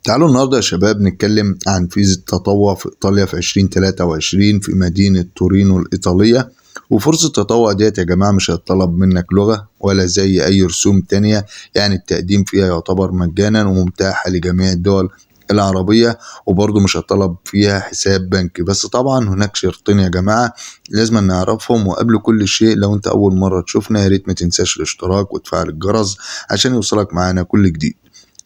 تعالوا النهاردة يا شباب نتكلم عن فيزا التطوع في إيطاليا في 2023 في مدينة تورينو الإيطالية. وفرصة التطوع ديت يا جماعة مش هيطلب منك لغة ولا زي أي رسوم تانية، يعني التقديم فيها يعتبر مجانا ومتاحة لجميع الدول العربية، وبرضه مش هطلب فيها حساب بنكي. بس طبعا هناك شرطين يا جماعة لازم نعرفهم، وقبل كل شيء لو انت أول مرة تشوفنا يا ريت ما تنساش الاشتراك وتفعل الجرس عشان يوصلك معانا كل جديد.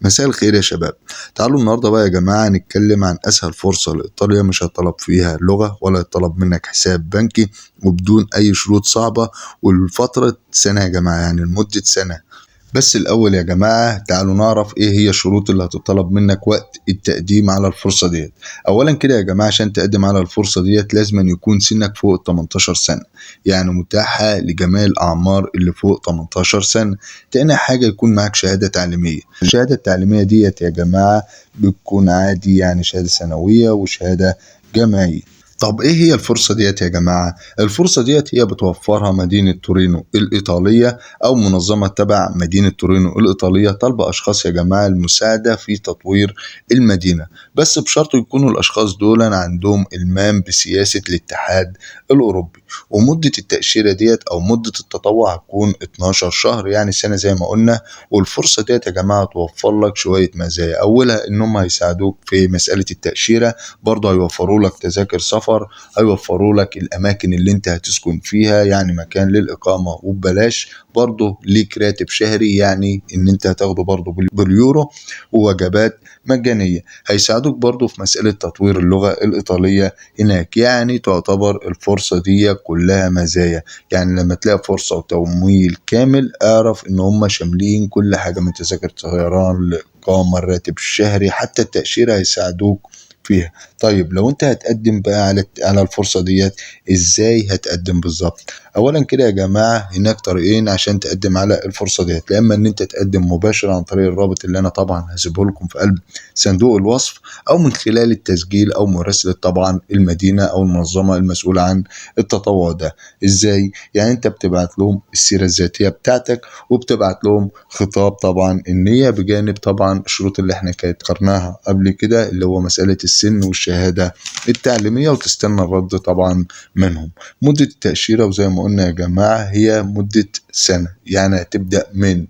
مساء الخير يا شباب. تعالوا النهارده بقى يا جماعة نتكلم عن أسهل فرصة لإيطاليا مش هيطلب فيها لغة ولا يطلب منك حساب بنكي وبدون أي شروط صعبة، والفترة سنة يا جماعة، يعني لمدة سنة. بس الأول يا جماعة تعالوا نعرف إيه هي الشروط اللي هتطلب منك وقت التقديم على الفرصة ديت. أولا كده يا جماعة عشان تقدم على الفرصة ديت لازم أن يكون سنك فوق 18 سنة، يعني متاحة لجميع الأعمار اللي فوق 18 سنة. تاني حاجة يكون معك شهادة تعليمية. الشهادة التعليمية ديت يا جماعة بتكون عادي، يعني شهادة ثانوية وشهادة جامعية. طب ايه هي الفرصة ديت يا جماعة؟ الفرصة ديت هي بتوفرها مدينة تورينو الإيطالية أو منظمة تبع مدينة تورينو الإيطالية طالبة أشخاص يا جماعة المساعدة في تطوير المدينة، بس بشرط يكونوا الأشخاص دول عندهم إلمام بسياسة الاتحاد الأوروبي. ومدة التأشيرة ديت أو مدة التطوع هتكون 12 شهر، يعني سنة زي ما قلنا. والفرصة ديت يا جماعة توفر لك شوية مزايا، أولها إنهم هيساعدوك في مسألة التأشيرة، برضه هيوفروا لك تذاكر سفر، هيوفروا لك الأماكن اللي أنت هتسكن فيها، يعني مكان للإقامة وببلاش، برضه ليك راتب شهري يعني إن أنت هتاخده برضه باليورو، ووجبات مجانية. هيساعدوك برضه في مسألة تطوير اللغة الإيطالية هناك، يعني تعتبر الفرصة دي كلها مزايا. يعني لما تلاقي فرصة وتمويل كامل اعرف إن هم شاملين كل حاجة، من تذاكر طيران الإقامة الراتب الشهري حتى التأشيرة هيساعدوك فيها. طيب لو انت هتقدم بقى على الفرصة ديت ازاي هتقدم بالظبط؟ اولا كده يا جماعة هناك طريقين عشان تقدم على الفرصة ديت، يا اما ان انت تقدم مباشر عن طريق الرابط اللي انا طبعا هسيبه لكم في قلب صندوق الوصف، او من خلال التسجيل او مراسلة طبعا المدينة او المنظمة المسؤولة عن التطوع ده. ازاي؟ يعني انت بتبعت لهم السيرة الذاتية بتاعتك، وبتبعت لهم خطاب طبعا النية، بجانب طبعا الشروط اللي احنا كانت ذكرناها قبل كده اللي هو مسألة السن والشهادة التعليمية، وتستنى الرد طبعا منهم. مدة التأشيرة وزي ما قلنا يا جماعة هي مدة سنة، يعني هتبدأ من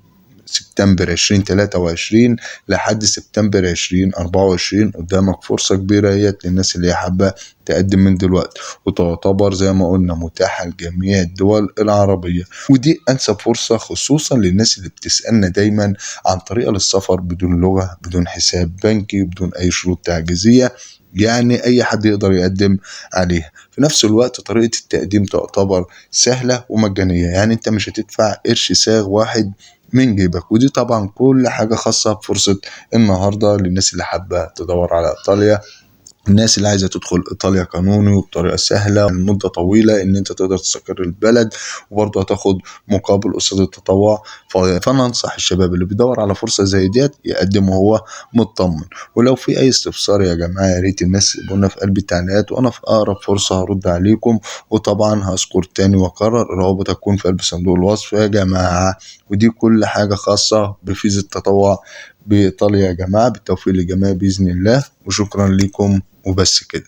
سبتمبر 2023 لحد سبتمبر 2024. قدامك فرصة كبيرة هي للناس اللي حابة تقدم من دلوقتي، وتعتبر زي ما قلنا متاحة لجميع الدول العربية. ودي أنسب فرصة خصوصا للناس اللي بتسألنا دايما عن طريقة للسفر بدون لغة، بدون حساب بنكي، بدون أي شروط تعجيزية، يعني أي حد يقدر يقدم عليها. في نفس الوقت طريقة التقديم تعتبر سهلة ومجانية، يعني أنت مش هتدفع قرش ساغ واحد من جيبك. ودي طبعا كل حاجة خاصة بفرصة النهاردة للناس اللي حابة تدور على إيطاليا، الناس اللي عايزة تدخل إيطاليا قانوني وبطريقة سهلة لمدة طويلة إن أنت تقدر تستقر البلد، وبرضه هتاخد مقابل قصاد التطوع. فأنا أنصح الشباب اللي بيدور على فرصة زي ديت يقدم وهو مطمن. ولو في أي استفسار يا جماعة يا ريت الناس يقولنا في قلب التعليقات، وأنا في أقرب فرصة هرد عليكم. وطبعا هذكر تاني وأكرر الروابط هتكون في قلب صندوق الوصف يا جماعة. ودي كل حاجة خاصة بفيزا التطوع بإيطاليا يا جماعة. بالتوفيق للجميع بإذن الله، وشكرا لكم وبس كده.